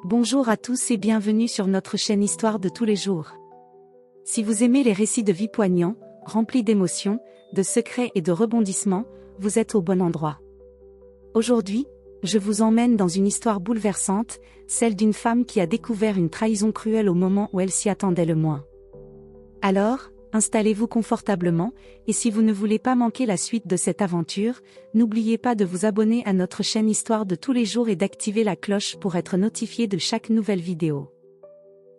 Bonjour à tous et bienvenue sur notre chaîne Histoire de tous les jours. Si vous aimez les récits de vie poignants, remplis d'émotions, de secrets et de rebondissements, vous êtes au bon endroit. Aujourd'hui, je vous emmène dans une histoire bouleversante, celle d'une femme qui a découvert une trahison cruelle au moment où elle s'y attendait le moins. Alors, installez-vous confortablement, et si vous ne voulez pas manquer la suite de cette aventure, n'oubliez pas de vous abonner à notre chaîne Histoire de tous les jours et d'activer la cloche pour être notifié de chaque nouvelle vidéo.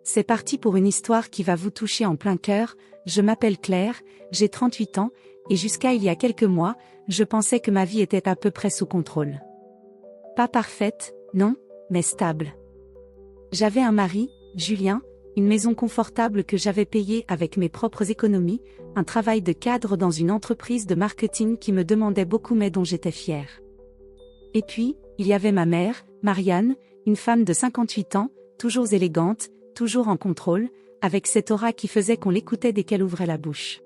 C'est parti pour une histoire qui va vous toucher en plein cœur. Je m'appelle Claire, j'ai 38 ans, et jusqu'à il y a quelques mois, je pensais que ma vie était à peu près sous contrôle. Pas parfaite, non, mais stable. J'avais un mari, Julien, une maison confortable que j'avais payée avec mes propres économies, un travail de cadre dans une entreprise de marketing qui me demandait beaucoup mais dont j'étais fière. Et puis, il y avait ma mère, Marianne, une femme de 58 ans, toujours élégante, toujours en contrôle, avec cette aura qui faisait qu'on l'écoutait dès qu'elle ouvrait la bouche.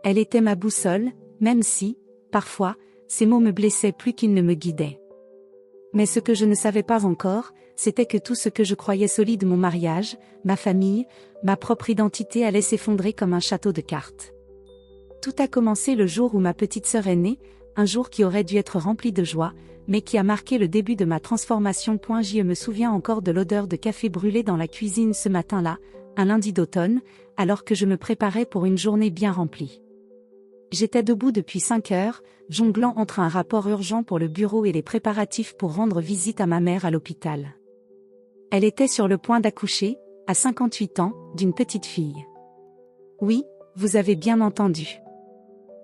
Elle était ma boussole, même si, parfois, ses mots me blessaient plus qu'ils ne me guidaient. Mais ce que je ne savais pas encore, c'était que tout ce que je croyais solide, mon mariage, ma famille, ma propre identité allait s'effondrer comme un château de cartes. Tout a commencé le jour où ma petite sœur est née, un jour qui aurait dû être rempli de joie, mais qui a marqué le début de ma transformation. Je me souviens encore de l'odeur de café brûlé dans la cuisine ce matin-là, un lundi d'automne, alors que je me préparais pour une journée bien remplie. J'étais debout depuis 5 heures, jonglant entre un rapport urgent pour le bureau et les préparatifs pour rendre visite à ma mère à l'hôpital. Elle était sur le point d'accoucher, à 58 ans, d'une petite fille. Oui, vous avez bien entendu.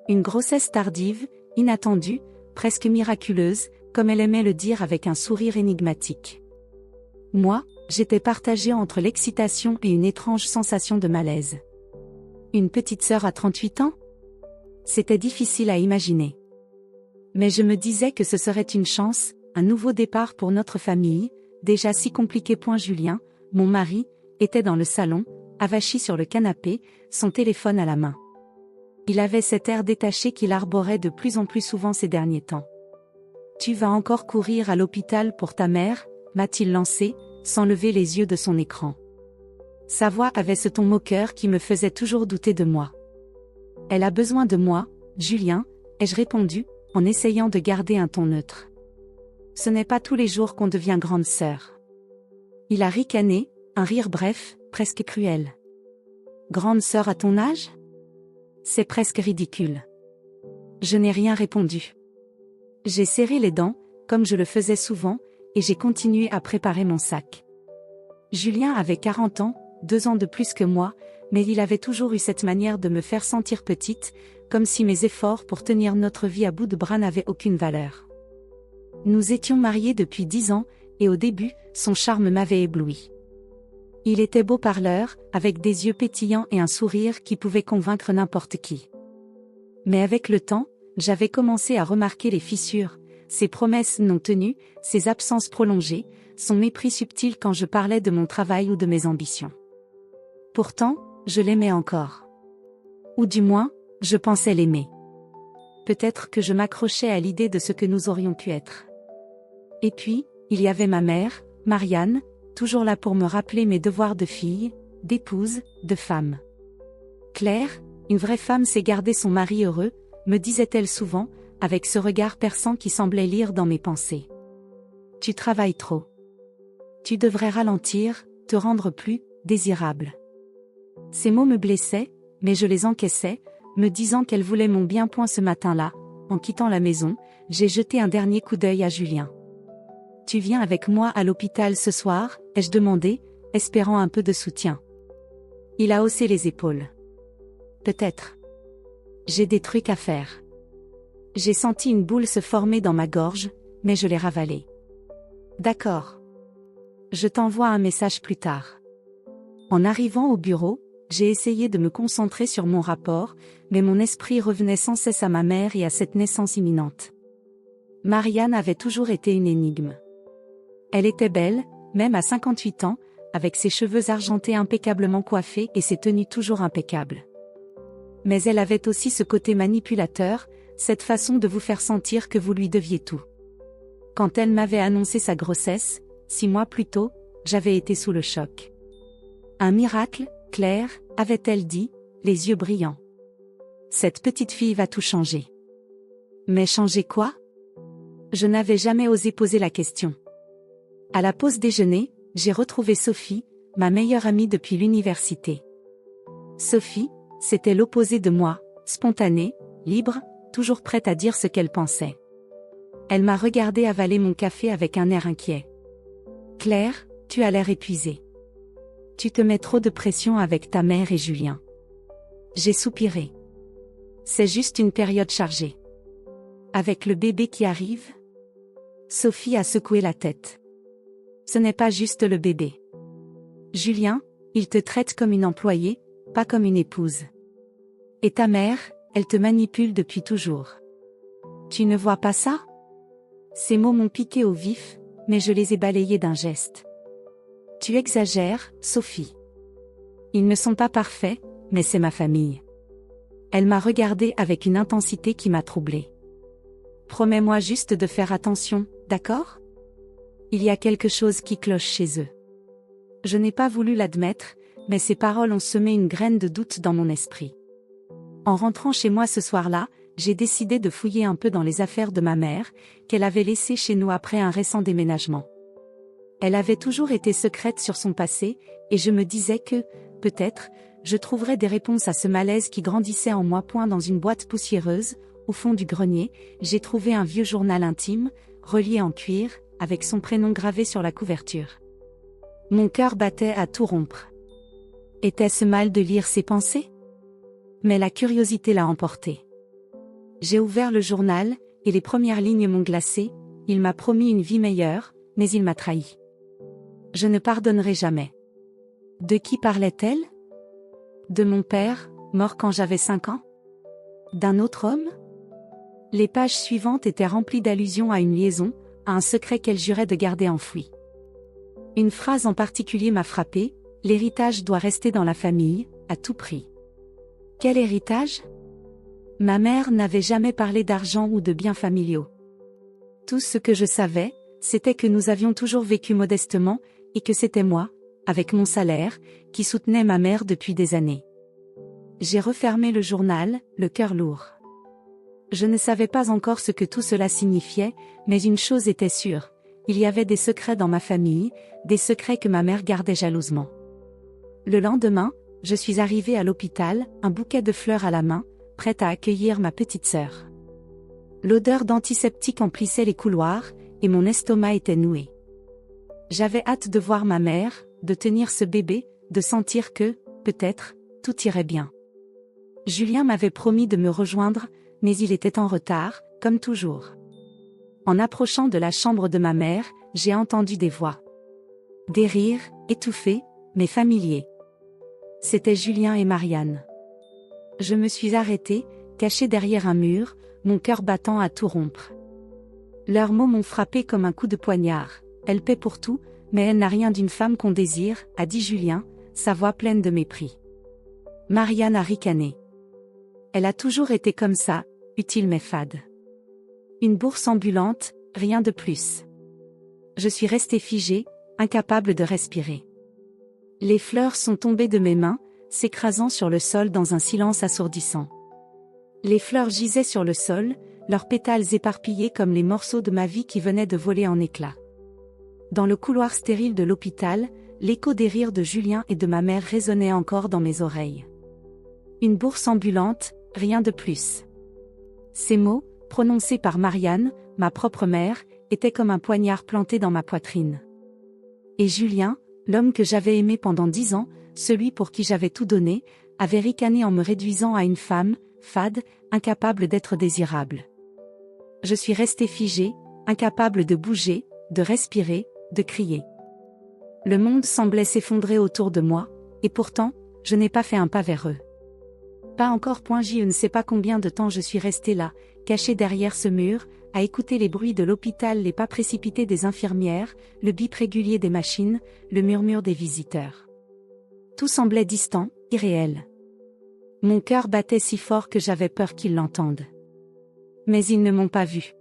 Une grossesse tardive, inattendue, presque miraculeuse, comme elle aimait le dire avec un sourire énigmatique. Moi, j'étais partagée entre l'excitation et une étrange sensation de malaise. Une petite sœur à 38 ans ? C'était difficile à imaginer. Mais je me disais que ce serait une chance, un nouveau départ pour notre famille, déjà si compliqué. Julien, mon mari, était dans le salon, avachi sur le canapé, son téléphone à la main. Il avait cet air détaché qu'il arborait de plus en plus souvent ces derniers temps. « Tu vas encore courir à l'hôpital pour ta mère ?» m'a-t-il lancé, sans lever les yeux de son écran. Sa voix avait ce ton moqueur qui me faisait toujours douter de moi. « Elle a besoin de moi, Julien », ai-je répondu, en essayant de garder un ton neutre. Ce n'est pas tous les jours qu'on devient grande sœur. Il a ricané, un rire bref, presque cruel. Grande sœur à ton âge ? C'est presque ridicule. Je n'ai rien répondu. J'ai serré les dents, comme je le faisais souvent, et j'ai continué à préparer mon sac. Julien avait 40 ans, 2 ans de plus que moi, mais il avait toujours eu cette manière de me faire sentir petite, comme si mes efforts pour tenir notre vie à bout de bras n'avaient aucune valeur. Nous étions mariés depuis 10 ans, et au début, son charme m'avait ébloui. Il était beau parleur, avec des yeux pétillants et un sourire qui pouvait convaincre n'importe qui. Mais avec le temps, j'avais commencé à remarquer les fissures, ses promesses non tenues, ses absences prolongées, son mépris subtil quand je parlais de mon travail ou de mes ambitions. Pourtant, je l'aimais encore. Ou du moins, je pensais l'aimer. Peut-être que je m'accrochais à l'idée de ce que nous aurions pu être. Et puis, il y avait ma mère, Marianne, toujours là pour me rappeler mes devoirs de fille, d'épouse, de femme. Claire, une vraie femme sait garder son mari heureux, me disait-elle souvent, avec ce regard perçant qui semblait lire dans mes pensées. Tu travailles trop. Tu devrais ralentir, te rendre plus désirable. Ces mots me blessaient, mais je les encaissais, me disant qu'elle voulait mon bien. Ce matin-là, en quittant la maison, j'ai jeté un dernier coup d'œil à Julien. Tu viens avec moi à l'hôpital ce soir, ai-je demandé, espérant un peu de soutien. Il a haussé les épaules. Peut-être. J'ai des trucs à faire. J'ai senti une boule se former dans ma gorge, mais je l'ai ravalée. D'accord. Je t'envoie un message plus tard. En arrivant au bureau, j'ai essayé de me concentrer sur mon rapport, mais mon esprit revenait sans cesse à ma mère et à cette naissance imminente. Marianne avait toujours été une énigme. Elle était belle, même à 58 ans, avec ses cheveux argentés impeccablement coiffés et ses tenues toujours impeccables. Mais elle avait aussi ce côté manipulateur, cette façon de vous faire sentir que vous lui deviez tout. Quand elle m'avait annoncé sa grossesse, 6 mois plus tôt, j'avais été sous le choc. Un miracle, Claire, avait-elle dit, les yeux brillants. Cette petite fille va tout changer. Mais changer quoi? Je n'avais jamais osé poser la question. À la pause déjeuner, j'ai retrouvé Sophie, ma meilleure amie depuis l'université. Sophie, c'était l'opposé de moi, spontanée, libre, toujours prête à dire ce qu'elle pensait. Elle m'a regardé avaler mon café avec un air inquiet. Claire, tu as l'air épuisée. Tu te mets trop de pression avec ta mère et Julien. J'ai soupiré. C'est juste une période chargée. Avec le bébé qui arrive? Sophie a secoué la tête. Ce n'est pas juste le bébé. Julien, il te traite comme une employée, pas comme une épouse. Et ta mère, elle te manipule depuis toujours. Tu ne vois pas ça? Ces mots m'ont piqué au vif, mais je les ai balayés d'un geste. Tu exagères, Sophie. Ils ne sont pas parfaits, mais c'est ma famille. Elle m'a regardée avec une intensité qui m'a troublée. Promets-moi juste de faire attention, d'accord? Il y a quelque chose qui cloche chez eux. Je n'ai pas voulu l'admettre, mais ces paroles ont semé une graine de doute dans mon esprit. En rentrant chez moi ce soir-là, j'ai décidé de fouiller un peu dans les affaires de ma mère, qu'elle avait laissées chez nous après un récent déménagement. Elle avait toujours été secrète sur son passé, et je me disais que, peut-être, je trouverais des réponses à ce malaise qui grandissait en moi. Dans une boîte poussiéreuse, au fond du grenier, j'ai trouvé un vieux journal intime, relié en cuir, avec son prénom gravé sur la couverture. Mon cœur battait à tout rompre. Était-ce mal de lire ses pensées? Mais la curiosité l'a emporté. J'ai ouvert le journal, et les premières lignes m'ont glacé. Il m'a promis une vie meilleure, mais il m'a trahi. Je ne pardonnerai jamais. De qui parlait-elle? De mon père, mort quand j'avais 5 ans? D'un autre homme? Les pages suivantes étaient remplies d'allusions à une liaison, à un secret qu'elle jurait de garder enfoui. Une phrase en particulier m'a frappée: l'héritage doit rester dans la famille, à tout prix. Quel héritage? Ma mère n'avait jamais parlé d'argent ou de biens familiaux. Tout ce que je savais, c'était que nous avions toujours vécu modestement, et que c'était moi, avec mon salaire, qui soutenais ma mère depuis des années. J'ai refermé le journal, le cœur lourd. Je ne savais pas encore ce que tout cela signifiait, mais une chose était sûre, il y avait des secrets dans ma famille, des secrets que ma mère gardait jalousement. Le lendemain, je suis arrivée à l'hôpital, un bouquet de fleurs à la main, prête à accueillir ma petite sœur. L'odeur d'antiseptique emplissait les couloirs, et mon estomac était noué. J'avais hâte de voir ma mère, de tenir ce bébé, de sentir que, peut-être, tout irait bien. Julien m'avait promis de me rejoindre, mais il était en retard, comme toujours. En approchant de la chambre de ma mère, j'ai entendu des voix. Des rires, étouffés, mais familiers. C'étaient Julien et Marianne. Je me suis arrêtée, cachée derrière un mur, mon cœur battant à tout rompre. Leurs mots m'ont frappé comme un coup de poignard. Elle paie pour tout, mais elle n'a rien d'une femme qu'on désire, a dit Julien, sa voix pleine de mépris. Marianne a ricané. Elle a toujours été comme ça, utile mais fade. Une bourse ambulante, rien de plus. Je suis restée figée, incapable de respirer. Les fleurs sont tombées de mes mains, s'écrasant sur le sol dans un silence assourdissant. Les fleurs gisaient sur le sol, leurs pétales éparpillés comme les morceaux de ma vie qui venaient de voler en éclats. Dans le couloir stérile de l'hôpital, l'écho des rires de Julien et de ma mère résonnait encore dans mes oreilles. Une bourse ambulante, rien de plus. Ces mots, prononcés par Marianne, ma propre mère, étaient comme un poignard planté dans ma poitrine. Et Julien, l'homme que j'avais aimé pendant 10 ans, celui pour qui j'avais tout donné, avait ricané en me réduisant à une femme, fade, incapable d'être désirable. Je suis restée figée, incapable de bouger, de respirer, de crier. Le monde semblait s'effondrer autour de moi, et pourtant, je n'ai pas fait un pas vers eux. Pas encore. Je ne sais pas combien de temps je suis restée là, cachée derrière ce mur, à écouter les bruits de l'hôpital, les pas précipités des infirmières, le bip régulier des machines, le murmure des visiteurs. Tout semblait distant, irréel. Mon cœur battait si fort que j'avais peur qu'ils l'entendent. Mais ils ne m'ont pas vu.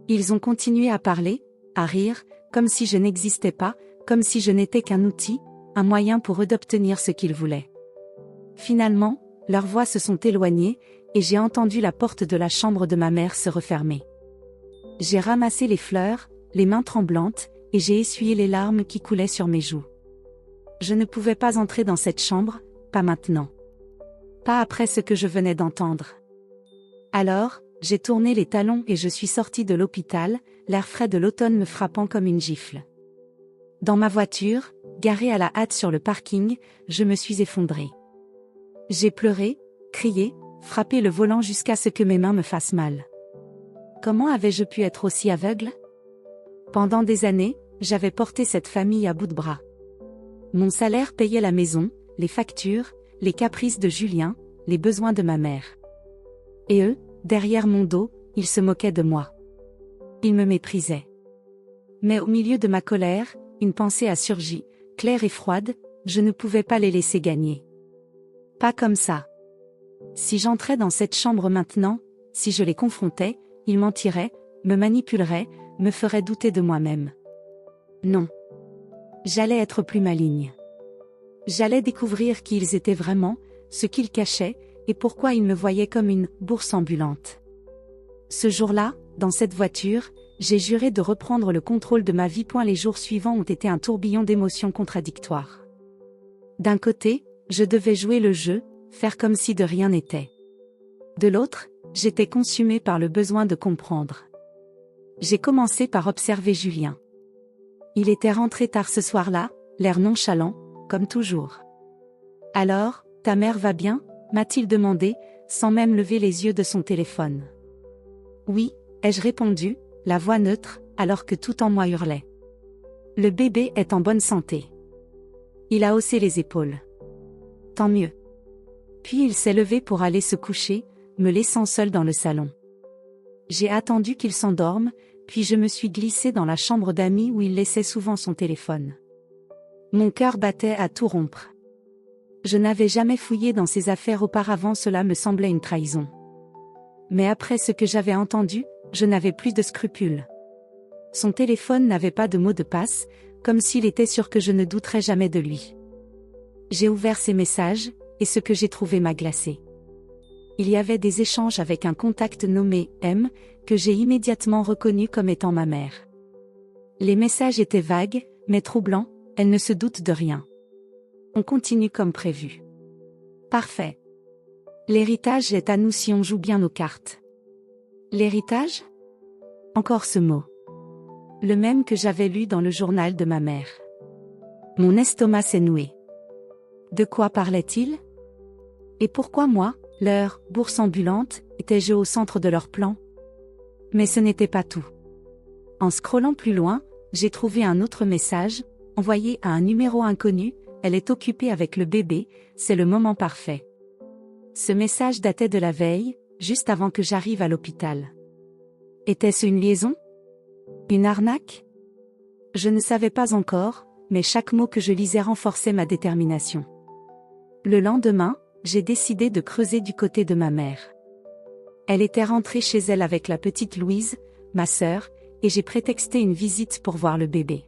Ils ont continué à parler, à rire, comme si je n'existais pas, comme si je n'étais qu'un outil, un moyen pour eux d'obtenir ce qu'ils voulaient. Finalement, leurs voix se sont éloignées, et j'ai entendu la porte de la chambre de ma mère se refermer. J'ai ramassé les fleurs, les mains tremblantes, et j'ai essuyé les larmes qui coulaient sur mes joues. Je ne pouvais pas entrer dans cette chambre, pas maintenant. Pas après ce que je venais d'entendre. Alors, j'ai tourné les talons et je suis sortie de l'hôpital, l'air frais de l'automne me frappant comme une gifle. Dans ma voiture, garée à la hâte sur le parking, je me suis effondrée. J'ai pleuré, crié, frappé le volant jusqu'à ce que mes mains me fassent mal. Comment avais-je pu être aussi aveugle? Pendant des années, j'avais porté cette famille à bout de bras. Mon salaire payait la maison, les factures, les caprices de Julien, les besoins de ma mère. Et eux, derrière mon dos, ils se moquaient de moi. Ils me méprisaient. Mais au milieu de ma colère, une pensée a surgi, claire et froide, je ne pouvais pas les laisser gagner. Pas comme ça. Si j'entrais dans cette chambre maintenant, si je les confrontais, ils mentiraient, me manipuleraient, me feraient douter de moi-même. Non. J'allais être plus maligne. J'allais découvrir qui ils étaient vraiment, ce qu'ils cachaient, et pourquoi ils me voyaient comme une bourse ambulante. Ce jour-là, dans cette voiture, j'ai juré de reprendre le contrôle de ma vie. Les jours suivants ont été un tourbillon d'émotions contradictoires. D'un côté, je devais jouer le jeu, faire comme si de rien n'était. De l'autre, j'étais consumée par le besoin de comprendre. J'ai commencé par observer Julien. Il était rentré tard ce soir-là, l'air nonchalant, comme toujours. « Alors, ta mère va bien ?» m'a-t-il demandé, sans même lever les yeux de son téléphone. « Oui », ai-je répondu, la voix neutre, alors que tout en moi hurlait. « Le bébé est en bonne santé. » Il a haussé les épaules. « Tant mieux. » Puis il s'est levé pour aller se coucher, me laissant seule dans le salon. J'ai attendu qu'il s'endorme, puis je me suis glissée dans la chambre d'amis où il laissait souvent son téléphone. Mon cœur battait à tout rompre. Je n'avais jamais fouillé dans ses affaires auparavant, cela me semblait une trahison. Mais après ce que j'avais entendu, je n'avais plus de scrupules. Son téléphone n'avait pas de mot de passe, comme s'il était sûr que je ne douterais jamais de lui. J'ai ouvert ses messages, et ce que j'ai trouvé m'a glacé. Il y avait des échanges avec un contact nommé M, que j'ai immédiatement reconnu comme étant ma mère. Les messages étaient vagues, mais troublants, elle ne se doute de rien. On continue comme prévu. Parfait. L'héritage est à nous si on joue bien nos cartes. L'héritage? Encore ce mot. Le même que j'avais lu dans le journal de ma mère. Mon estomac s'est noué. De quoi parlait-il? Et pourquoi moi, leur bourse ambulante, étais-je au centre de leur plan? Mais ce n'était pas tout. En scrollant plus loin, j'ai trouvé un autre message, envoyé à un numéro inconnu. Elle est occupée avec le bébé, c'est le moment parfait. Ce message datait de la veille, juste avant que j'arrive à l'hôpital. Était-ce une liaison? Une arnaque? Je ne savais pas encore, mais chaque mot que je lisais renforçait ma détermination. Le lendemain, j'ai décidé de creuser du côté de ma mère. Elle était rentrée chez elle avec la petite Louise, ma sœur, et j'ai prétexté une visite pour voir le bébé.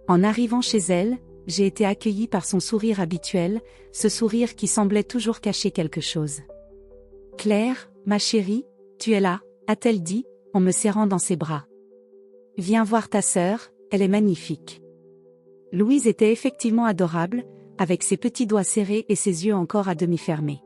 En arrivant chez elle, j'ai été accueillie par son sourire habituel, ce sourire qui semblait toujours cacher quelque chose. « Claire, ma chérie, tu es là », a-t-elle dit, en me serrant dans ses bras. « Viens voir ta sœur, elle est magnifique. » Louise était effectivement adorable, avec ses petits doigts serrés et ses yeux encore à demi fermés.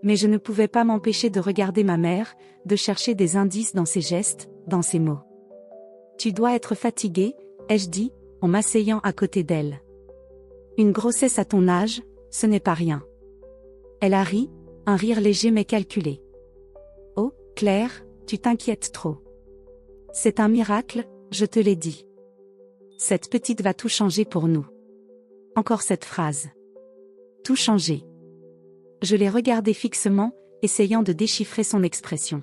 Mais je ne pouvais pas m'empêcher de regarder ma mère, de chercher des indices dans ses gestes, dans ses mots. « Tu dois être fatiguée », ai-je dit, en m'asseyant à côté d'elle. Une grossesse à ton âge, ce n'est pas rien. Elle a ri, un rire léger mais calculé. Oh, Claire, tu t'inquiètes trop. C'est un miracle, je te l'ai dit. Cette petite va tout changer pour nous. Encore cette phrase. Tout changer. Je l'ai regardée fixement, essayant de déchiffrer son expression.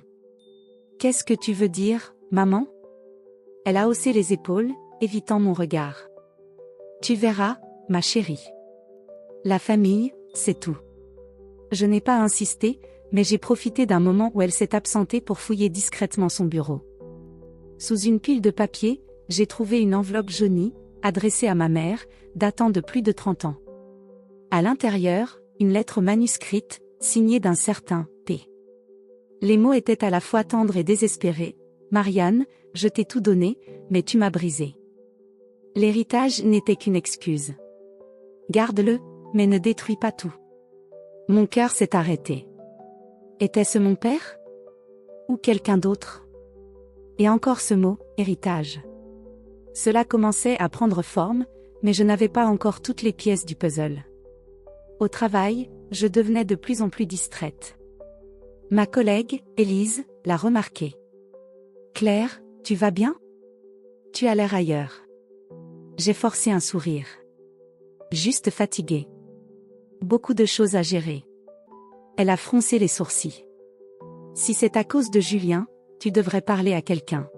Qu'est-ce que tu veux dire, maman? Elle a haussé les épaules, évitant mon regard. Tu verras, ma chérie. La famille, c'est tout. Je n'ai pas insisté, mais j'ai profité d'un moment où elle s'est absentée pour fouiller discrètement son bureau. Sous une pile de papier, j'ai trouvé une enveloppe jaunie, adressée à ma mère, datant de plus de 30 ans. À l'intérieur, une lettre manuscrite, signée d'un certain P. Les mots étaient à la fois tendres et désespérés. « Marianne, je t'ai tout donné, mais tu m'as brisé. L'héritage n'était qu'une excuse. Garde-le, mais ne détruis pas tout. » Mon cœur s'est arrêté. Était-ce mon père? Ou quelqu'un d'autre? Et encore ce mot, héritage. Cela commençait à prendre forme, mais je n'avais pas encore toutes les pièces du puzzle. Au travail, je devenais de plus en plus distraite. Ma collègue, Élise, l'a remarqué. « Claire, tu vas bien? Tu as l'air ailleurs. » J'ai forcé un sourire. Juste fatiguée. Beaucoup de choses à gérer. Elle a froncé les sourcils. Si c'est à cause de Julien, tu devrais parler à quelqu'un.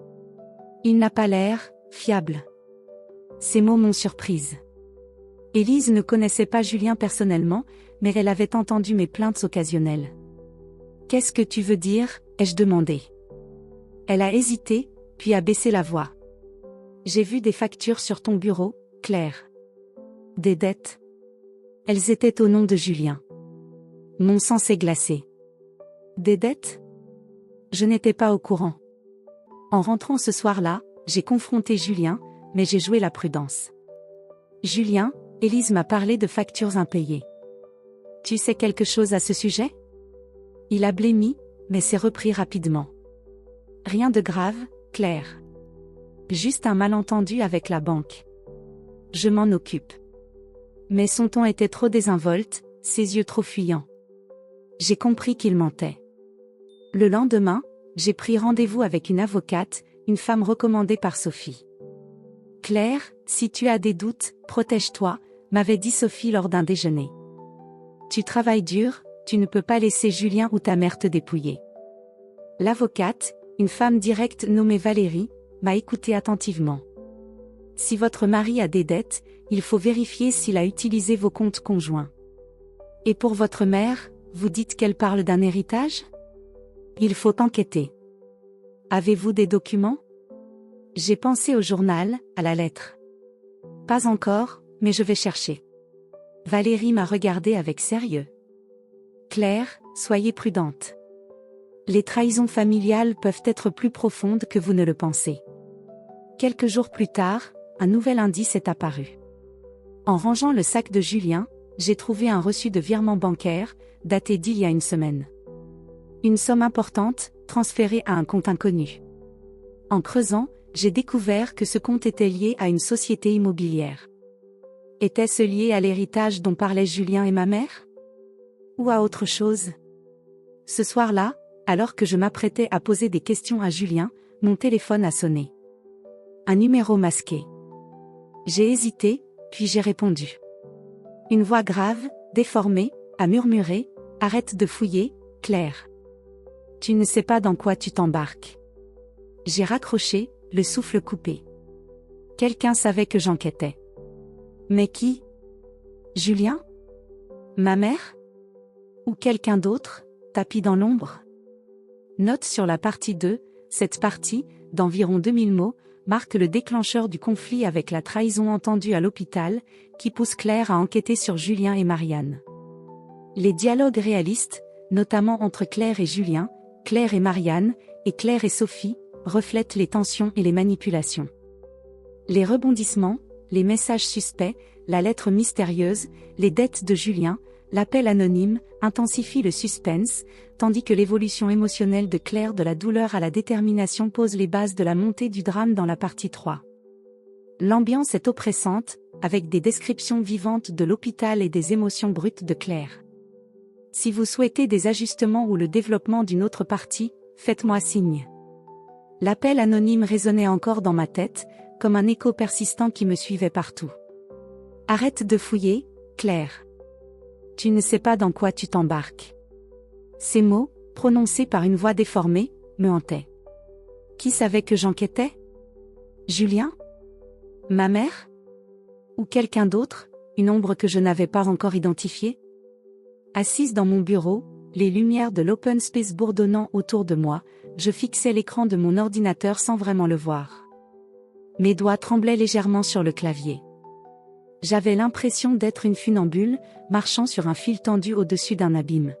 Il n'a pas l'air fiable. Ces mots m'ont surprise. Élise ne connaissait pas Julien personnellement, mais elle avait entendu mes plaintes occasionnelles. « Qu'est-ce que tu veux dire ?» ai-je demandé. Elle a hésité, puis a baissé la voix. « J'ai vu des factures sur ton bureau, Claire. Des dettes. Elles étaient au nom de Julien. » Mon sang s'est glacé. Des dettes? Je n'étais pas au courant. En rentrant ce soir-là, j'ai confronté Julien, mais j'ai joué la prudence. « Julien, Élise m'a parlé de factures impayées. Tu sais quelque chose à ce sujet ?» Il a blêmi, mais s'est repris rapidement. « Rien de grave, Claire. Juste un malentendu avec la banque. Je m'en occupe. » Mais son ton était trop désinvolte, ses yeux trop fuyants. J'ai compris qu'il mentait. Le lendemain, j'ai pris rendez-vous avec une avocate, une femme recommandée par Sophie. « Claire, si tu as des doutes, protège-toi », m'avait dit Sophie lors d'un déjeuner. « Tu travailles dur, tu ne peux pas laisser Julien ou ta mère te dépouiller. » L'avocate, une femme directe nommée Valérie, m'a écouté attentivement. « Si votre mari a des dettes, il faut vérifier s'il a utilisé vos comptes conjoints. Et pour votre mère, vous dites qu'elle parle d'un héritage? Il faut enquêter. Avez-vous des documents? » J'ai pensé au journal, à la lettre. Pas encore, mais je vais chercher. Valérie m'a regardé avec sérieux. Claire, soyez prudente. Les trahisons familiales peuvent être plus profondes que vous ne le pensez. Quelques jours plus tard, un nouvel indice est apparu. En rangeant le sac de Julien, j'ai trouvé un reçu de virement bancaire, daté d'il y a une semaine. Une somme importante, transférée à un compte inconnu. En creusant, j'ai découvert que ce compte était lié à une société immobilière. Était-ce lié à l'héritage dont parlaient Julien et ma mère? Ou à autre chose? Ce soir-là, alors que je m'apprêtais à poser des questions à Julien, mon téléphone a sonné. Un numéro masqué. J'ai hésité, puis j'ai répondu. Une voix grave, déformée, a murmuré « Arrête de fouiller, Claire. Tu ne sais pas dans quoi tu t'embarques. » J'ai raccroché, le souffle coupé. Quelqu'un savait que j'enquêtais. Mais qui? Julien? Ma mère? Ou quelqu'un d'autre, tapi dans l'ombre? Note sur la partie 2, cette partie, d'environ 2000 mots, marque le déclencheur du conflit avec la trahison entendue à l'hôpital, qui pousse Claire à enquêter sur Julien et Marianne. Les dialogues réalistes, notamment entre Claire et Julien, Claire et Marianne, et Claire et Sophie, reflètent les tensions et les manipulations. Les rebondissements, les messages suspects, la lettre mystérieuse, les dettes de Julien, l'appel anonyme, intensifient le suspense, tandis que l'évolution émotionnelle de Claire de la douleur à la détermination pose les bases de la montée du drame dans la partie 3. L'ambiance est oppressante, avec des descriptions vivantes de l'hôpital et des émotions brutes de Claire. Si vous souhaitez des ajustements ou le développement d'une autre partie, faites-moi signe. L'appel anonyme résonnait encore dans ma tête, comme un écho persistant qui me suivait partout. Arrête de fouiller, Claire. Tu ne sais pas dans quoi tu t'embarques. Ces mots, prononcés par une voix déformée, me hantaient. Qui savait que j'enquêtais? Julien? Ma mère? Ou quelqu'un d'autre, une ombre que je n'avais pas encore identifiée? Assise dans mon bureau, les lumières de l'open space bourdonnant autour de moi, je fixais l'écran de mon ordinateur sans vraiment le voir. Mes doigts tremblaient légèrement sur le clavier. J'avais l'impression d'être une funambule, marchant sur un fil tendu au-dessus d'un abîme.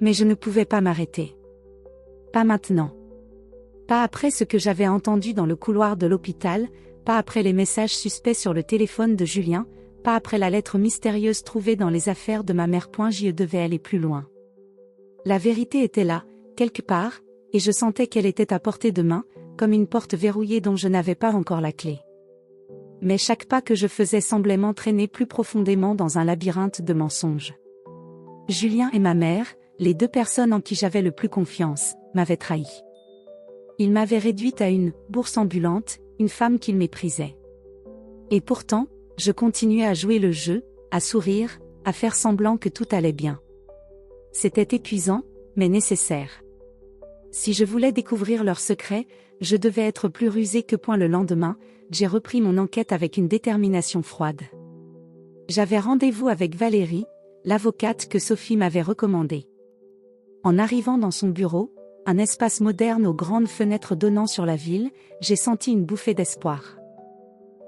Mais je ne pouvais pas m'arrêter. Pas maintenant. Pas après ce que j'avais entendu dans le couloir de l'hôpital, pas après les messages suspects sur le téléphone de Julien, pas après la lettre mystérieuse trouvée dans les affaires de ma mère. J'y devais aller plus loin. La vérité était là, quelque part, et je sentais qu'elle était à portée de main, comme une porte verrouillée dont je n'avais pas encore la clé. Mais chaque pas que je faisais semblait m'entraîner plus profondément dans un labyrinthe de mensonges. Julien et ma mère, les deux personnes en qui j'avais le plus confiance, m'avaient trahi. Ils m'avaient réduite à une bourse ambulante, une femme qu'ils méprisaient. Et pourtant, je continuais à jouer le jeu, à sourire, à faire semblant que tout allait bien. C'était épuisant, mais nécessaire. Si je voulais découvrir leurs secrets, je devais être plus rusé que point. Le lendemain, j'ai repris mon enquête avec une détermination froide. J'avais rendez-vous avec Valérie, l'avocate que Sophie m'avait recommandée. En arrivant dans son bureau, un espace moderne aux grandes fenêtres donnant sur la ville, j'ai senti une bouffée d'espoir.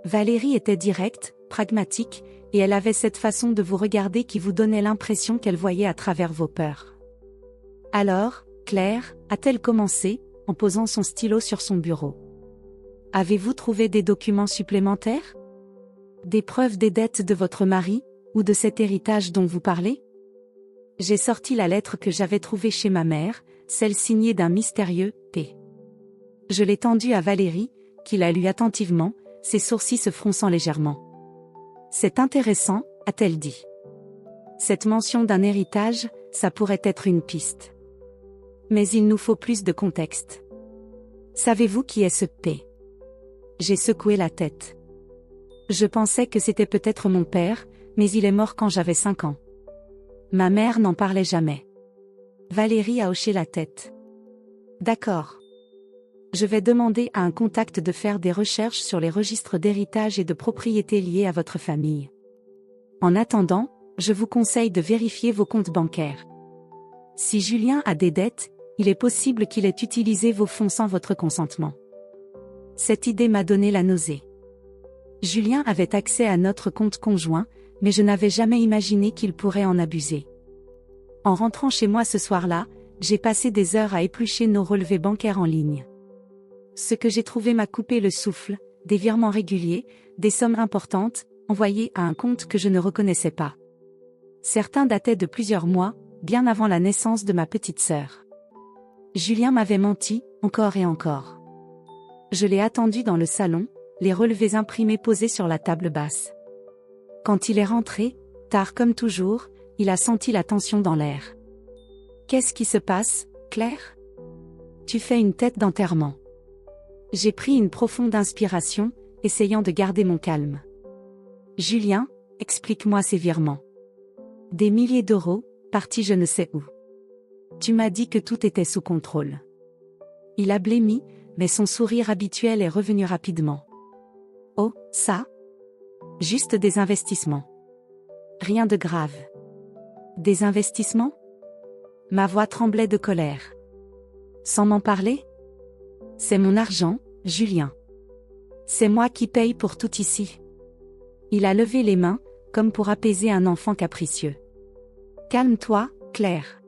Valérie était directe, pragmatique, et elle avait cette façon de vous regarder qui vous donnait l'impression qu'elle voyait à travers vos peurs. Alors, Claire, a-t-elle commencé, en posant son stylo sur son bureau. Avez-vous trouvé des documents supplémentaires? Des preuves des dettes de votre mari, ou de cet héritage dont vous parlez? J'ai sorti la lettre que j'avais trouvée chez ma mère, celle signée d'un mystérieux P. Je l'ai tendue à Valérie, qui la lut attentivement, ses sourcils se fronçant légèrement. C'est intéressant, a-t-elle dit. Cette mention d'un héritage, ça pourrait être une piste. Mais il nous faut plus de contexte. Savez-vous qui est ce P? J'ai secoué la tête. Je pensais que c'était peut-être mon père, mais il est mort quand j'avais 5 ans. Ma mère n'en parlait jamais. Valérie a hoché la tête. D'accord. Je vais demander à un contact de faire des recherches sur les registres d'héritage et de propriété liés à votre famille. En attendant, je vous conseille de vérifier vos comptes bancaires. Si Julien a des dettes, il est possible qu'il ait utilisé vos fonds sans votre consentement. Cette idée m'a donné la nausée. Julien avait accès à notre compte conjoint, mais je n'avais jamais imaginé qu'il pourrait en abuser. En rentrant chez moi ce soir-là, j'ai passé des heures à éplucher nos relevés bancaires en ligne. Ce que j'ai trouvé m'a coupé le souffle, des virements réguliers, des sommes importantes, envoyées à un compte que je ne reconnaissais pas. Certains dataient de plusieurs mois, bien avant la naissance de ma petite sœur. Julien m'avait menti, encore et encore. Je l'ai attendu dans le salon, les relevés imprimés posés sur la table basse. Quand il est rentré, tard comme toujours, il a senti la tension dans l'air. « Qu'est-ce qui se passe, Claire ? Tu fais une tête d'enterrement. » J'ai pris une profonde inspiration, essayant de garder mon calme. « Julien, explique-moi ces virements. Des milliers d'euros, partis je ne sais où. Tu m'as dit que tout était sous contrôle. » Il a blêmi, mais son sourire habituel est revenu rapidement. « Oh, ça ? Juste des investissements. Rien de grave. » Des investissements ? Ma voix tremblait de colère. Sans m'en parler ? C'est mon argent, Julien. C'est moi qui paye pour tout ici. Il a levé les mains, comme pour apaiser un enfant capricieux. Calme-toi, Claire.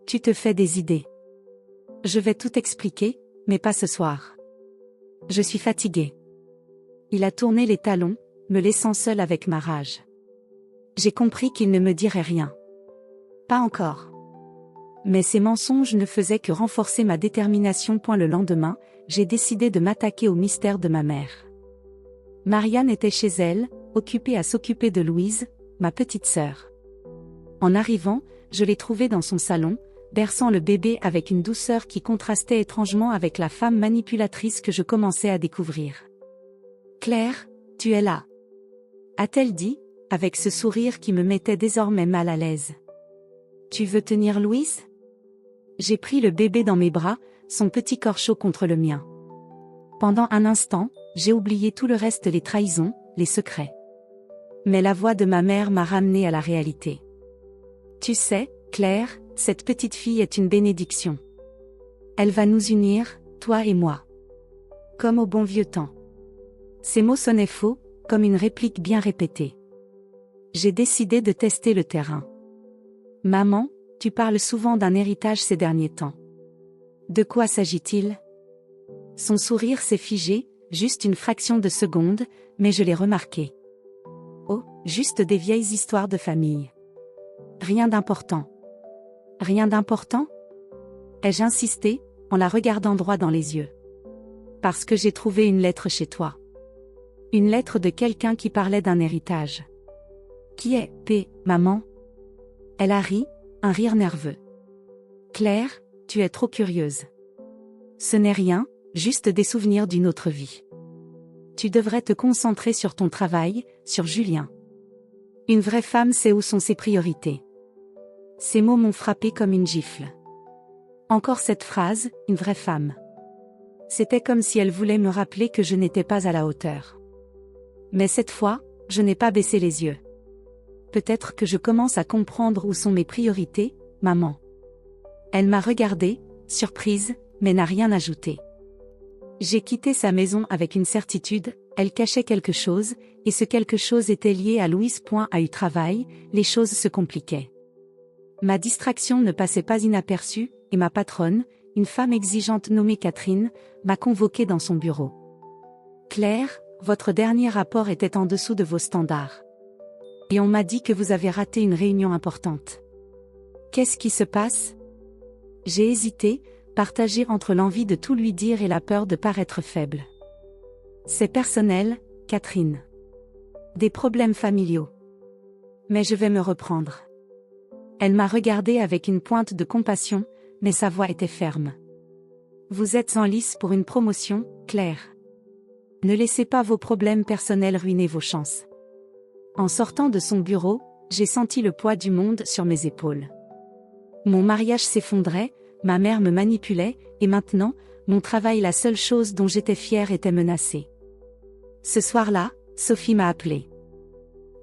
Tu te fais des idées. Je vais tout expliquer, mais pas ce soir. Je suis fatiguée. Il a tourné les talons, me laissant seule avec ma rage. J'ai compris qu'il ne me dirait rien. Pas encore. Mais ces mensonges ne faisaient que renforcer ma détermination. Le lendemain, j'ai décidé de m'attaquer au mystère de ma mère. Marianne était chez elle, occupée à s'occuper de Louise, ma petite sœur. En arrivant, je l'ai trouvée dans son salon, berçant le bébé avec une douceur qui contrastait étrangement avec la femme manipulatrice que je commençais à découvrir. « Claire, tu es là » a-t-elle dit, avec ce sourire qui me mettait désormais mal à l'aise. « Tu veux tenir Louise ?» J'ai pris le bébé dans mes bras, son petit corps chaud contre le mien. Pendant un instant, j'ai oublié tout le reste, les trahisons, les secrets. Mais la voix de ma mère m'a ramené à la réalité. « Tu sais, Claire, cette petite fille est une bénédiction. Elle va nous unir, toi et moi. Comme au bon vieux temps. Ces mots sonnaient faux, comme une réplique bien répétée. J'ai décidé de tester le terrain. Maman, tu parles souvent d'un héritage ces derniers temps. De quoi s'agit-il? Son sourire s'est figé, juste une fraction de seconde, mais je l'ai remarqué. Oh, juste des vieilles histoires de famille. Rien d'important. Rien d'important? Ai-je insisté, en la regardant droit dans les yeux. Parce que j'ai trouvé une lettre chez toi. Une lettre de quelqu'un qui parlait d'un héritage. Qui est, maman? Elle a ri, un rire nerveux. Claire, tu es trop curieuse. Ce n'est rien, juste des souvenirs d'une autre vie. Tu devrais te concentrer sur ton travail, sur Julien. Une vraie femme sait où sont ses priorités. Ces mots m'ont frappé comme une gifle. Encore cette phrase, une vraie femme. C'était comme si elle voulait me rappeler que je n'étais pas à la hauteur. Mais cette fois, je n'ai pas baissé les yeux. Peut-être que je commence à comprendre où sont mes priorités, maman. Elle m'a regardée, surprise, mais n'a rien ajouté. J'ai quitté sa maison avec une certitude, elle cachait quelque chose, et ce quelque chose était lié à Louise. À eu travail, les choses se compliquaient. Ma distraction ne passait pas inaperçue, et ma patronne, une femme exigeante nommée Catherine, m'a convoquée dans son bureau. Claire, votre dernier rapport était en dessous de vos standards. Et on m'a dit que vous avez raté une réunion importante. Qu'est-ce qui se passe? J'ai hésité, partagé entre l'envie de tout lui dire et la peur de paraître faible. C'est personnel, Catherine. Des problèmes familiaux. Mais je vais me reprendre. Elle m'a regardée avec une pointe de compassion, mais sa voix était ferme. Vous êtes en lice pour une promotion, Claire. Ne laissez pas vos problèmes personnels ruiner vos chances. En sortant de son bureau, j'ai senti le poids du monde sur mes épaules. Mon mariage s'effondrait, ma mère me manipulait, et maintenant, mon travail, la seule chose dont j'étais fière, était menacée. Ce soir-là, Sophie m'a appelée.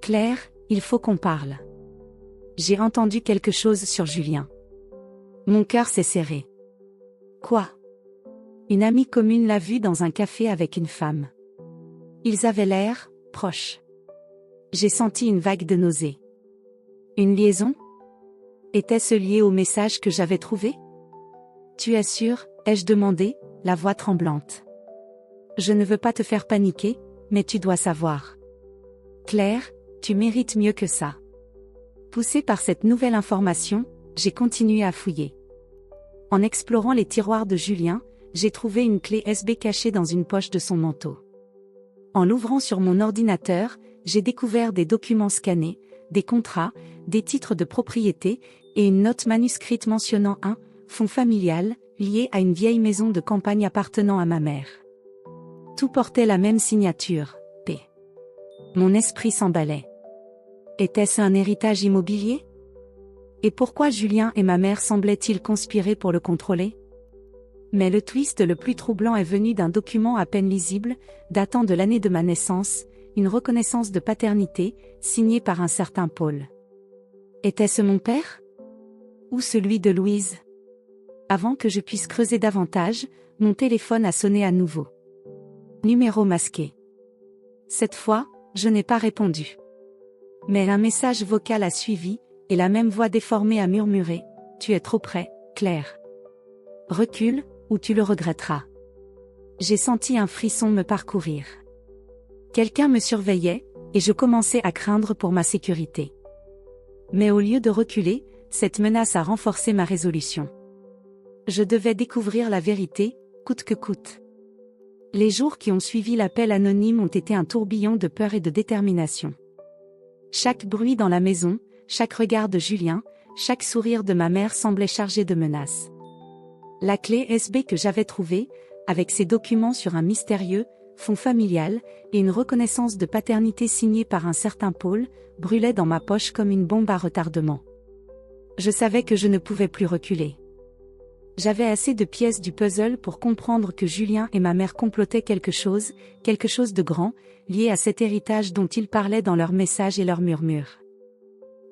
Claire, il faut qu'on parle. J'ai entendu quelque chose sur Julien. Mon cœur s'est serré. Quoi? Une amie commune l'a vu dans un café avec une femme. Ils avaient l'air proches. J'ai senti une vague de nausée. Une liaison? Était-ce lié au message que j'avais trouvé? Tu es sûre? Ai-je demandé, la voix tremblante. Je ne veux pas te faire paniquer, mais tu dois savoir. Claire, tu mérites mieux que ça. Poussée par cette nouvelle information, j'ai continué à fouiller. En explorant les tiroirs de Julien, j'ai trouvé une clé USB cachée dans une poche de son manteau. En l'ouvrant sur mon ordinateur, j'ai découvert des documents scannés, des contrats, des titres de propriété, et une note manuscrite mentionnant un fonds familial, lié à une vieille maison de campagne appartenant à ma mère. Tout portait la même signature, P. Mon esprit s'emballait. Était-ce un héritage immobilier? Et pourquoi Julien et ma mère semblaient-ils conspirer pour le contrôler? Mais le twist le plus troublant est venu d'un document à peine lisible, datant de l'année de ma naissance, une reconnaissance de paternité, signée par un certain Paul. Était-ce mon père? Ou celui de Louise? Avant que je puisse creuser davantage, mon téléphone a sonné à nouveau. Numéro masqué. Cette fois, je n'ai pas répondu. Mais un message vocal a suivi, et la même voix déformée a murmuré « Tu es trop près, Claire. Recule, ou tu le regretteras. » J'ai senti un frisson me parcourir. Quelqu'un me surveillait, et je commençais à craindre pour ma sécurité. Mais au lieu de reculer, cette menace a renforcé ma résolution. Je devais découvrir la vérité, coûte que coûte. Les jours qui ont suivi l'appel anonyme ont été un tourbillon de peur et de détermination. Chaque bruit dans la maison, chaque regard de Julien, chaque sourire de ma mère semblait chargé de menaces. La clé USB que j'avais trouvée, avec ses documents sur un mystérieux fonds familial et une reconnaissance de paternité signée par un certain Paul, brûlait dans ma poche comme une bombe à retardement. Je savais que je ne pouvais plus reculer. J'avais assez de pièces du puzzle pour comprendre que Julien et ma mère complotaient quelque chose de grand, lié à cet héritage dont ils parlaient dans leurs messages et leurs murmures.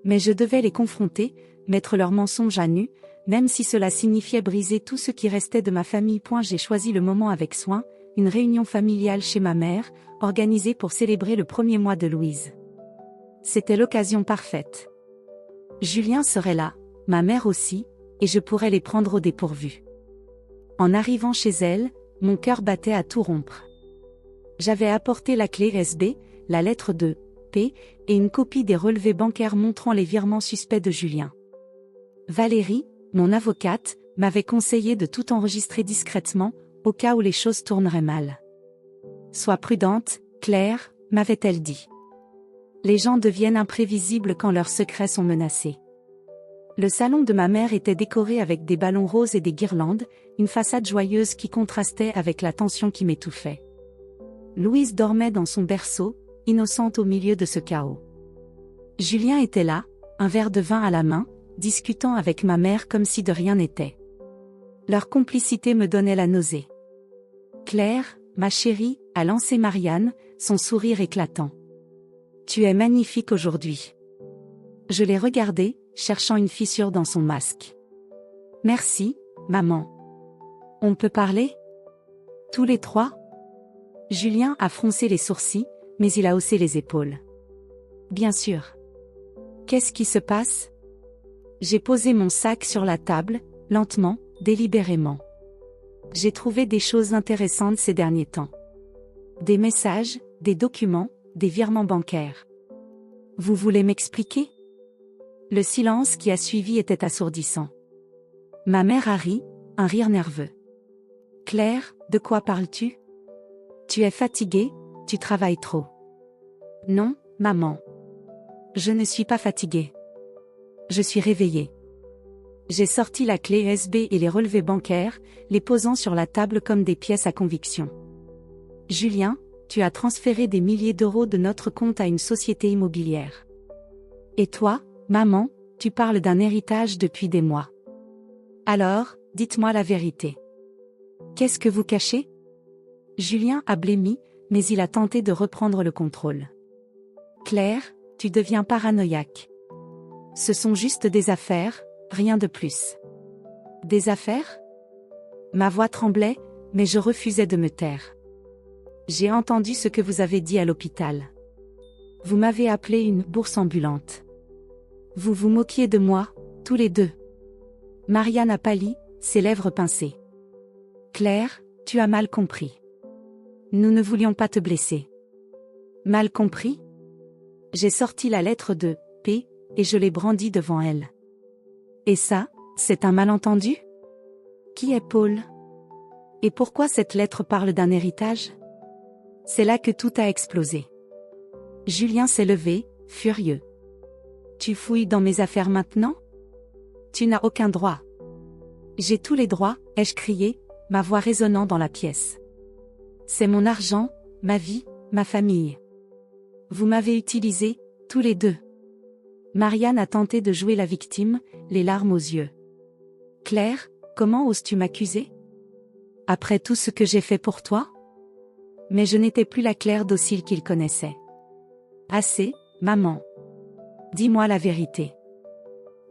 Mais je devais les confronter, mettre leurs mensonges à nu, même si cela signifiait briser tout ce qui restait de ma famille. J'ai choisi le moment avec soin, une réunion familiale chez ma mère, organisée pour célébrer le premier mois de Louise. C'était l'occasion parfaite. Julien serait là, ma mère aussi, et je pourrais les prendre au dépourvu. En arrivant chez elle, mon cœur battait à tout rompre. J'avais apporté la clé USB, la lettre de P, et une copie des relevés bancaires montrant les virements suspects de Julien. Valérie, mon avocate, m'avait conseillé de tout enregistrer discrètement, au cas où les choses tourneraient mal. Sois prudente, Claire, m'avait-elle dit. Les gens deviennent imprévisibles quand leurs secrets sont menacés. Le salon de ma mère était décoré avec des ballons roses et des guirlandes, une façade joyeuse qui contrastait avec la tension qui m'étouffait. Louise dormait dans son berceau, innocente au milieu de ce chaos. Julien était là, un verre de vin à la main, discutant avec ma mère comme si de rien n'était. Leur complicité me donnait la nausée. Claire, ma chérie, a lancé Marianne, son sourire éclatant. Tu es magnifique aujourd'hui. Je l'ai regardée, cherchant une fissure dans son masque. Merci, maman. On peut parler? Tous les trois? Julien a froncé les sourcils, mais il a haussé les épaules. Bien sûr. Qu'est-ce qui se passe? J'ai posé mon sac sur la table, lentement, délibérément. J'ai trouvé des choses intéressantes ces derniers temps. Des messages, des documents, des virements bancaires. Vous voulez m'expliquer? Le silence qui a suivi était assourdissant. Ma mère a ri, un rire nerveux. Claire, de quoi parles-tu? Tu es fatiguée, tu travailles trop. Non, maman. Je ne suis pas fatiguée. Je suis réveillée. J'ai sorti la clé USB et les relevés bancaires, les posant sur la table comme des pièces à conviction. Julien, tu as transféré des milliers d'euros de notre compte à une société immobilière. Et toi, maman, tu parles d'un héritage depuis des mois. Alors, dites-moi la vérité. Qu'est-ce que vous cachez? Julien a blêmi, mais il a tenté de reprendre le contrôle. Claire, tu deviens paranoïaque. Ce sont juste des affaires, rien de plus. Des affaires? Ma voix tremblait, mais je refusais de me taire. J'ai entendu ce que vous avez dit à l'hôpital. Vous m'avez appelée une bourse ambulante. Vous vous moquiez de moi, tous les deux. Marianne a pâli, ses lèvres pincées. Claire, tu as mal compris. Nous ne voulions pas te blesser. Mal compris? J'ai sorti la lettre de P, et je l'ai brandie devant elle. Et ça, c'est un malentendu? Qui est Paul? Et pourquoi cette lettre parle d'un héritage? C'est là que tout a explosé. Julien s'est levé, furieux. Tu fouilles dans mes affaires maintenant? Tu n'as aucun droit. J'ai tous les droits, ai-je crié, ma voix résonnant dans la pièce. C'est mon argent, ma vie, ma famille. Vous m'avez utilisé, tous les deux. Marianne a tenté de jouer la victime, les larmes aux yeux. Claire, comment oses-tu m'accuser? Après tout ce que j'ai fait pour toi? Mais je n'étais plus la Claire docile qu'il connaissait. Assez, maman. Dis-moi la vérité.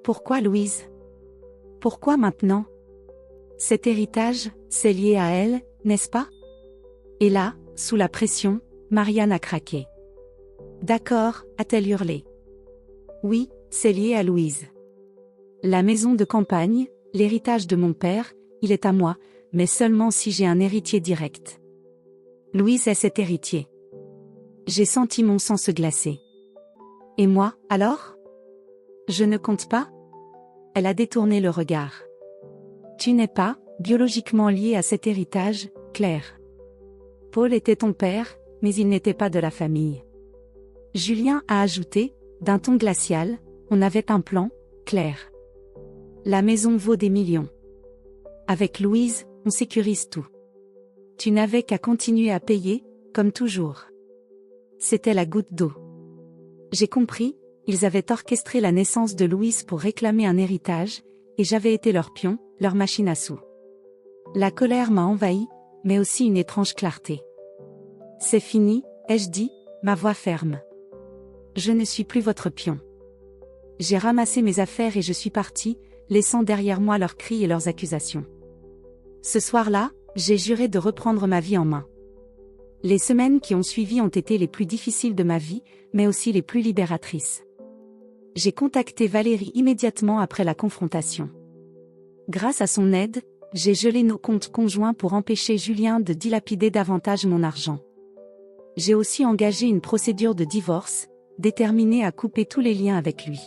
Pourquoi Louise? Pourquoi maintenant? Cet héritage, c'est lié à elle, n'est-ce pas? Et là, sous la pression, Marianne a craqué. D'accord, a-t-elle hurlé. Oui, c'est lié à Louise. La maison de campagne, l'héritage de mon père, il est à moi, mais seulement si j'ai un héritier direct. Louise est cet héritier. J'ai senti mon sang se glacer. Et moi, alors? Je ne compte pas? Elle a détourné le regard. Tu n'es pas, biologiquement lié à cet héritage, Claire. Paul était ton père, mais il n'était pas de la famille. Julien a ajouté, d'un ton glacial, on avait un plan, Claire. La maison vaut des millions. Avec Louise, on sécurise tout. Tu n'avais qu'à continuer à payer, comme toujours. C'était la goutte d'eau. J'ai compris, ils avaient orchestré la naissance de Louise pour réclamer un héritage, et j'avais été leur pion, leur machine à sous. La colère m'a envahi, mais aussi une étrange clarté. C'est fini, ai-je dit, ma voix ferme. Je ne suis plus votre pion. J'ai ramassé mes affaires et je suis partie, laissant derrière moi leurs cris et leurs accusations. Ce soir-là, j'ai juré de reprendre ma vie en main. Les semaines qui ont suivi ont été les plus difficiles de ma vie, mais aussi les plus libératrices. J'ai contacté Valérie immédiatement après la confrontation. Grâce à son aide, j'ai gelé nos comptes conjoints pour empêcher Julien de dilapider davantage mon argent. J'ai aussi engagé une procédure de divorce, déterminée à couper tous les liens avec lui.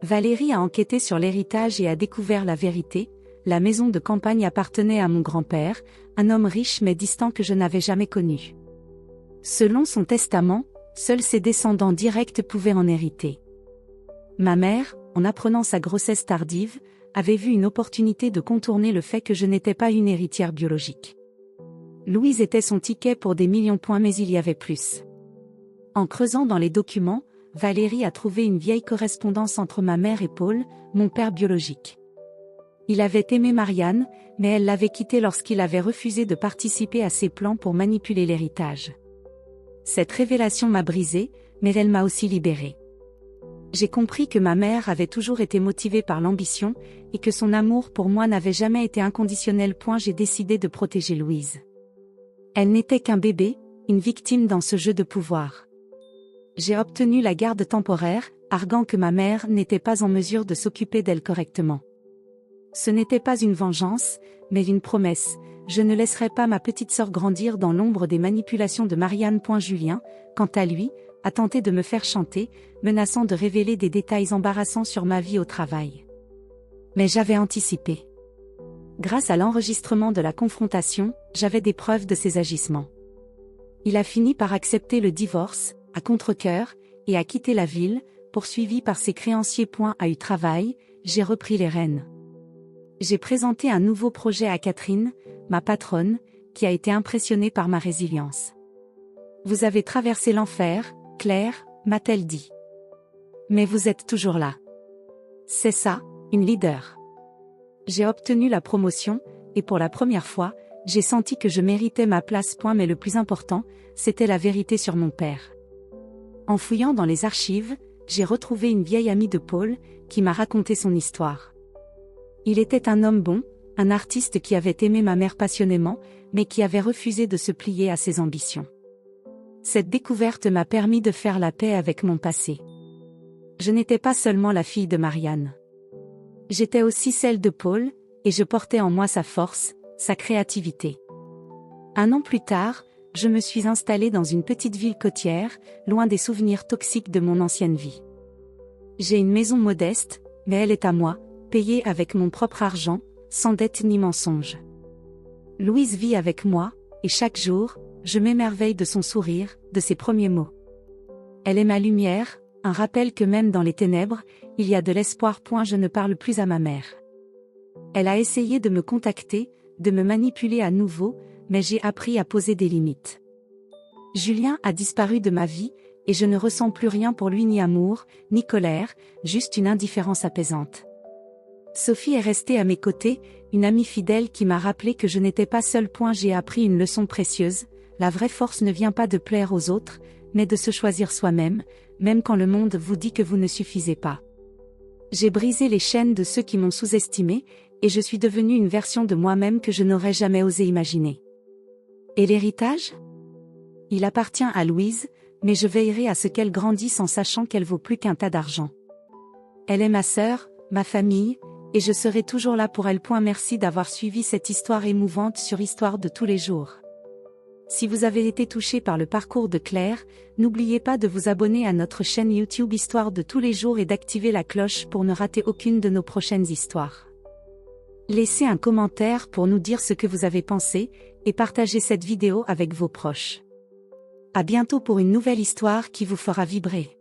Valérie a enquêté sur l'héritage et a découvert la vérité. La maison de campagne appartenait à mon grand-père, un homme riche mais distant que je n'avais jamais connu. Selon son testament, seuls ses descendants directs pouvaient en hériter. Ma mère, en apprenant sa grossesse tardive, avait vu une opportunité de contourner le fait que je n'étais pas une héritière biologique. Louise était son ticket pour des millions de points, mais il y avait plus. En creusant dans les documents, Valérie a trouvé une vieille correspondance entre ma mère et Paul, mon père biologique. Il avait aimé Marianne, mais elle l'avait quitté lorsqu'il avait refusé de participer à ses plans pour manipuler l'héritage. Cette révélation m'a brisée, mais elle m'a aussi libérée. J'ai compris que ma mère avait toujours été motivée par l'ambition, et que son amour pour moi n'avait jamais été inconditionnel. J'ai décidé de protéger Louise. Elle n'était qu'un bébé, une victime dans ce jeu de pouvoir. J'ai obtenu la garde temporaire, arguant que ma mère n'était pas en mesure de s'occuper d'elle correctement. Ce n'était pas une vengeance, mais une promesse. Je ne laisserai pas ma petite sœur grandir dans l'ombre des manipulations de Marianne. Julien, quant à lui, a tenté de me faire chanter, menaçant de révéler des détails embarrassants sur ma vie au travail. Mais j'avais anticipé. Grâce à l'enregistrement de la confrontation, j'avais des preuves de ses agissements. Il a fini par accepter le divorce, à contre-cœur, et a quitté la ville, poursuivi par ses créanciers. À eu travail, j'ai repris les rênes. J'ai présenté un nouveau projet à Catherine, ma patronne, qui a été impressionnée par ma résilience. Vous avez traversé l'enfer, Claire, m'a-t-elle dit. Mais vous êtes toujours là. C'est ça, une leader. J'ai obtenu la promotion, et pour la première fois, j'ai senti que je méritais ma place. Mais le plus important, c'était la vérité sur mon père. En fouillant dans les archives, j'ai retrouvé une vieille amie de Paul, qui m'a raconté son histoire. Il était un homme bon, un artiste qui avait aimé ma mère passionnément, mais qui avait refusé de se plier à ses ambitions. Cette découverte m'a permis de faire la paix avec mon passé. Je n'étais pas seulement la fille de Marianne. J'étais aussi celle de Paul, et je portais en moi sa force, sa créativité. 1 an plus tard, je me suis installée dans une petite ville côtière, loin des souvenirs toxiques de mon ancienne vie. J'ai une maison modeste, mais elle est à moi, payée avec mon propre argent, sans dette ni mensonge. Louise vit avec moi, et chaque jour, je m'émerveille de son sourire, de ses premiers mots. Elle est ma lumière, un rappel que même dans les ténèbres, il y a de l'espoir. Je ne parle plus à ma mère. Elle a essayé de me contacter, de me manipuler à nouveau, mais j'ai appris à poser des limites. Julien a disparu de ma vie, et je ne ressens plus rien pour lui, ni amour, ni colère, juste une indifférence apaisante. Sophie est restée à mes côtés, une amie fidèle qui m'a rappelé que je n'étais pas seule. J'ai appris une leçon précieuse, la vraie force ne vient pas de plaire aux autres, mais de se choisir soi-même, même quand le monde vous dit que vous ne suffisez pas. J'ai brisé les chaînes de ceux qui m'ont sous-estimé, et je suis devenue une version de moi-même que je n'aurais jamais osé imaginer. Et l'héritage ? Il appartient à Louise, mais je veillerai à ce qu'elle grandisse en sachant qu'elle vaut plus qu'un tas d'argent. Elle est ma sœur, ma famille, et je serai toujours là pour elle. Merci d'avoir suivi cette histoire émouvante sur Histoire de tous les jours. Si vous avez été touché par le parcours de Claire, n'oubliez pas de vous abonner à notre chaîne YouTube Histoire de tous les jours et d'activer la cloche pour ne rater aucune de nos prochaines histoires. Laissez un commentaire pour nous dire ce que vous avez pensé, et partagez cette vidéo avec vos proches. À bientôt pour une nouvelle histoire qui vous fera vibrer.